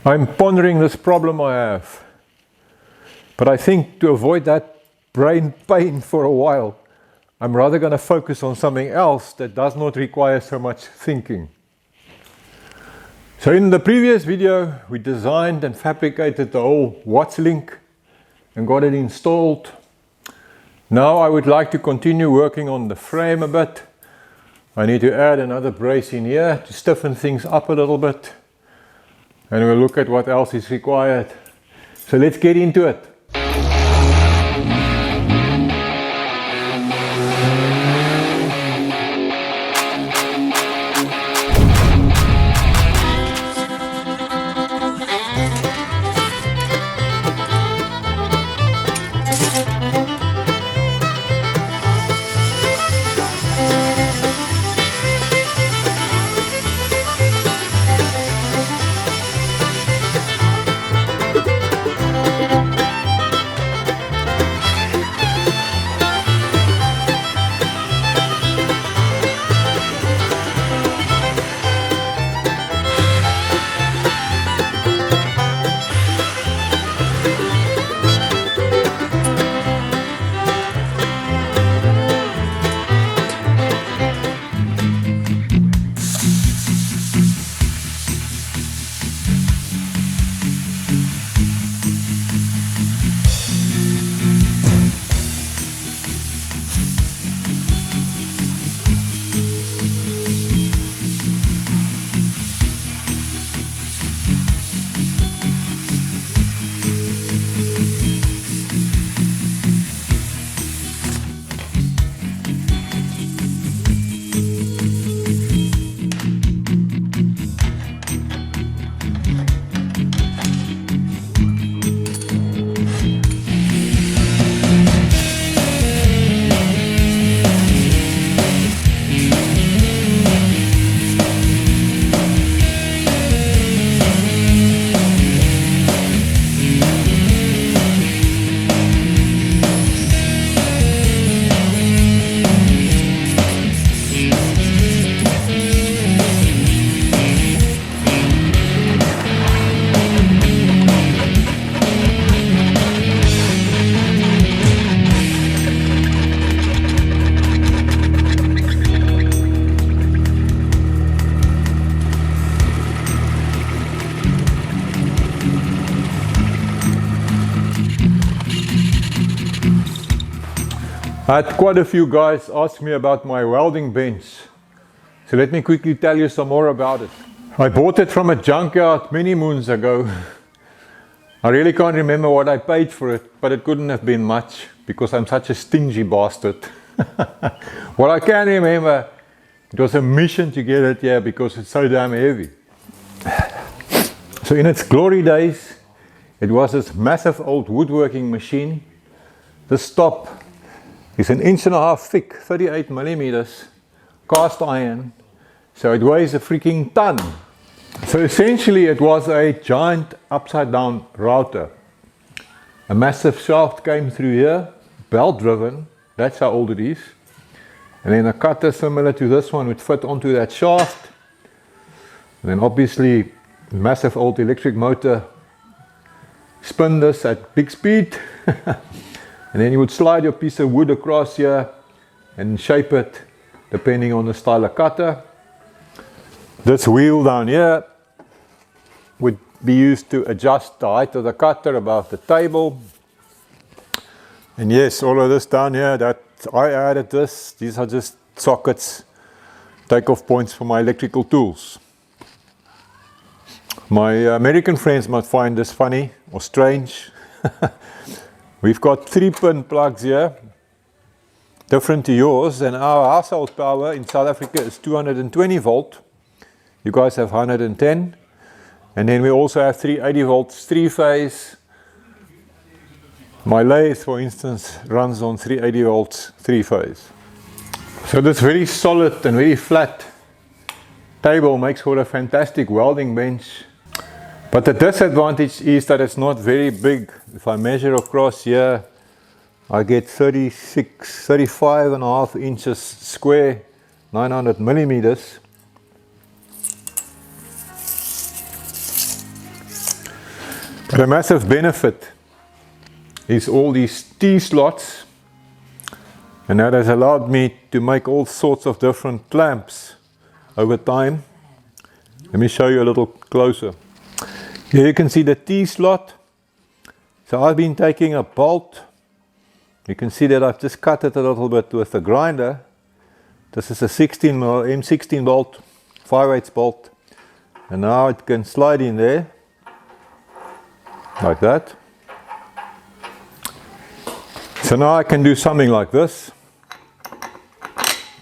I'm pondering this problem I have, but I think to avoid that brain pain for a while, I'm rather going to focus on something else that does not require so much thinking. So in the previous video, we designed and fabricated the whole watch link and got it installed. Now I would like to continue working on the frame a bit. I need to add another brace in here to stiffen things up a little bit. And we'll look at what else is required. So let's get into it. I had quite a few guys ask me about my welding bench, so let me quickly tell you some more about it. I bought it from a junkyard many moons ago. I really can't remember what I paid for it, but it couldn't have been much because I'm such a stingy bastard. What I can remember, it was a mission to get it here because it's so damn heavy. So in its glory days, it was this massive old woodworking machine. This top is 1.5 inches thick, 38 millimeters, cast iron, so it weighs a freaking ton. So essentially it was a giant upside down router. A massive shaft came through here, belt driven, that's how old it is. And then a cutter similar to this one would fit onto that shaft. And then obviously massive old electric motor, spin this at big speed. And then you would slide your piece of wood across here and shape it depending on the style of cutter. This wheel down here would be used to adjust the height of the cutter above the table. And yes, all of this down here, that I added this. These are just sockets, takeoff points for my electrical tools. My American friends might find this funny or strange. We've got 3-pin plugs here, different to yours, and our household power in South Africa is 220 volt. You guys have 110. And then we also have 380 volts, 3-phase. My lathe, for instance, runs on 380 volts, 3-phase. So this very solid and very flat table makes for a fantastic welding bench. But the disadvantage is that it's not very big. If I measure across here, I get 35.5 inches square, 900 millimeters. The massive benefit is all these T-slots, and that has allowed me to make all sorts of different clamps over time. Let me show you a little closer. Here you can see the T-slot. So I've been taking a bolt. You can see that I've just cut it a little bit with the grinder. This is a 16mm M16 bolt, 5/8 bolt, and now it can slide in there like that. So now I can do something like this.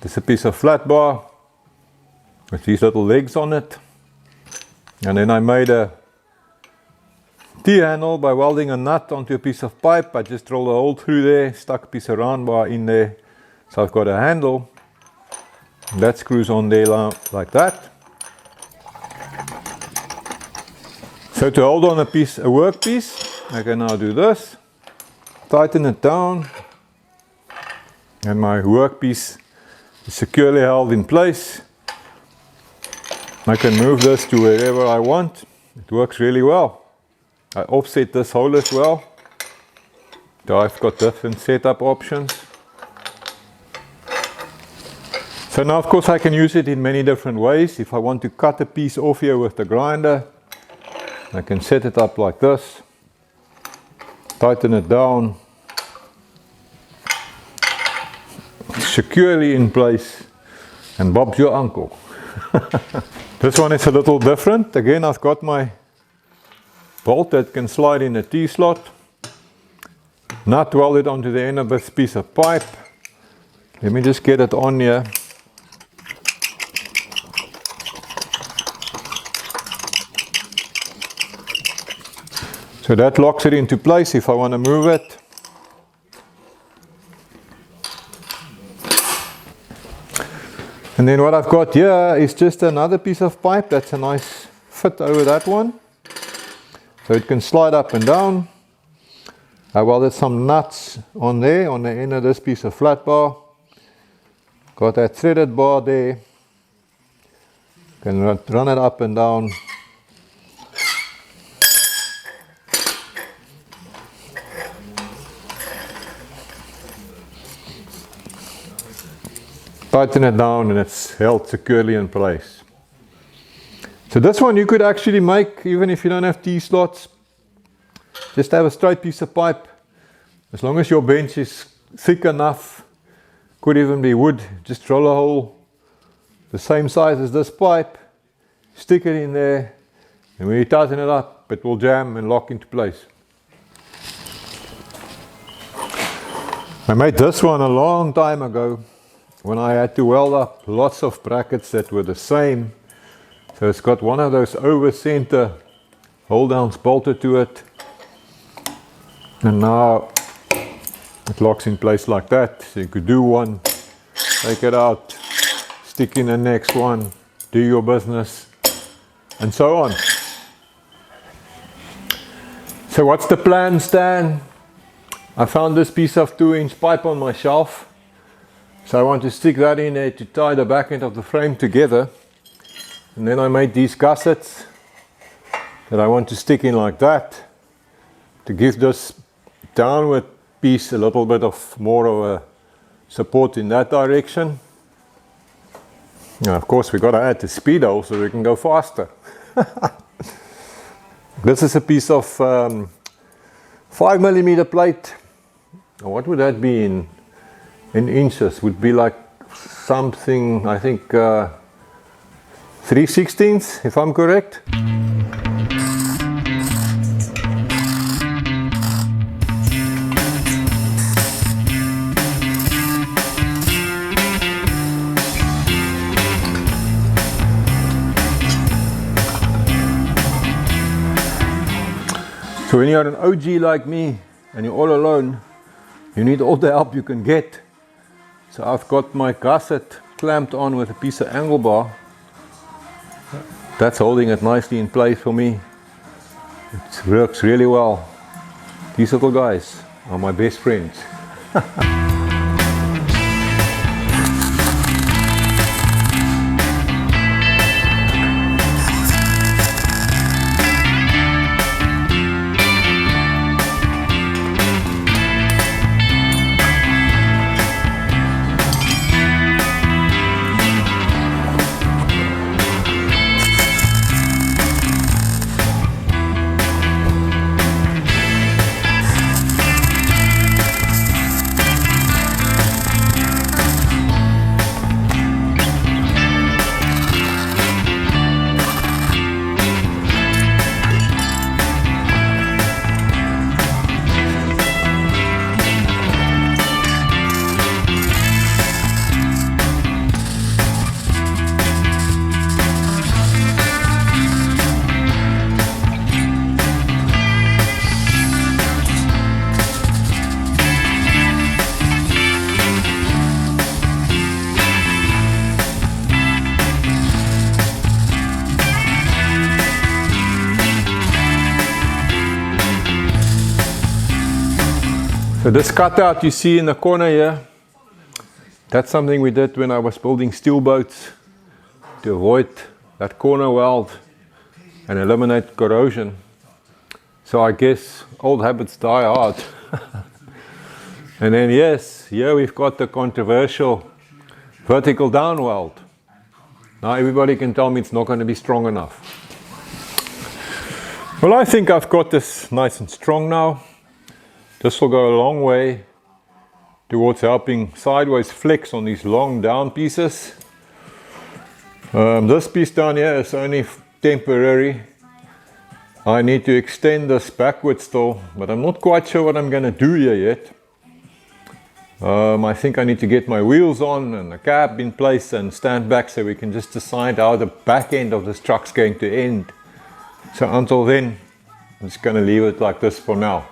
There's a piece of flat bar with these little legs on it, and then I made a T-handle by welding a nut onto a piece of pipe. I just drilled a hole through there, stuck a piece of round bar in there, so I've got a handle that screws on there like that. So to hold on a workpiece, I can now do this, tighten it down, and my workpiece is securely held in place. I can move this to wherever I want. It works really well. I offset this hole as well, so I've got different setup options. So now of course I can use it in many different ways. If I want to cut a piece off here with the grinder, I can set it up like this, tighten it down, securely in place, and Bob's your uncle. This one is a little different. Again, I've got my bolt that can slide in a T-slot, nut welded onto the end of this piece of pipe. Let me just get it on here. So that locks it into place if I want to move it. And then what I've got here is just another piece of pipe. That's a nice fit over that one. So it can slide up and down. I welded some nuts on there, on the end of this piece of flat bar. Got that threaded bar there. Can run it up and down. Tighten it down and it's held securely in place. So this one you could actually make even if you don't have T-slots. Just have a straight piece of pipe. As long as your bench is thick enough, could even be wood, just drill a hole the same size as this pipe, stick it in there, and when you tighten it up, it will jam and lock into place. I made this one a long time ago, when I had to weld up lots of brackets that were the same. So it's got one of those over center hold downs bolted to it, and now it locks in place like that. So you could do one, take it out, stick in the next one, do your business, and so on. So what's the plan, Stan? I found this piece of 2-inch pipe on my shelf. So I want to stick that in there to tie the back end of the frame together. And then I made these gussets that I want to stick in like that to give this downward piece a little bit of more of a support in that direction. Now of course we got to add the speedo so we can go faster. This is a piece of 5mm plate. What would that be in inches? Would be like something, I think 3/16 if I'm correct. So when you're an OG like me and you're all alone, you need all the help you can get. So I've got my gusset clamped on with a piece of angle bar. That's holding it nicely in place for me. It works really well. These little guys are my best friends. So this cutout you see in the corner here, that's something we did when I was building steel boats to avoid that corner weld and eliminate corrosion. So I guess old habits die hard. And then yes, here we've got the controversial vertical down weld. Now everybody can tell me it's not going to be strong enough. Well, I think I've got this nice and strong now. This will go a long way towards helping sideways flex on these long down pieces. This piece down here is only temporary. I need to extend this backwards still, but I'm not quite sure what I'm going to do here yet. I think I need to get my wheels on and the cab in place and stand back so we can just decide how the back end of this truck's going to end. So until then, I'm just going to leave it like this for now.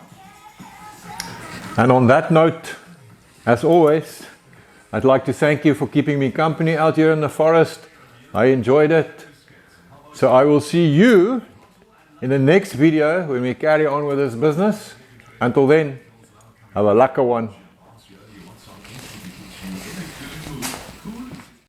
And on that note, as always, I'd like to thank you for keeping me company out here in the forest. I enjoyed it. So I will see you in the next video when we carry on with this business. Until then, have a lekker one.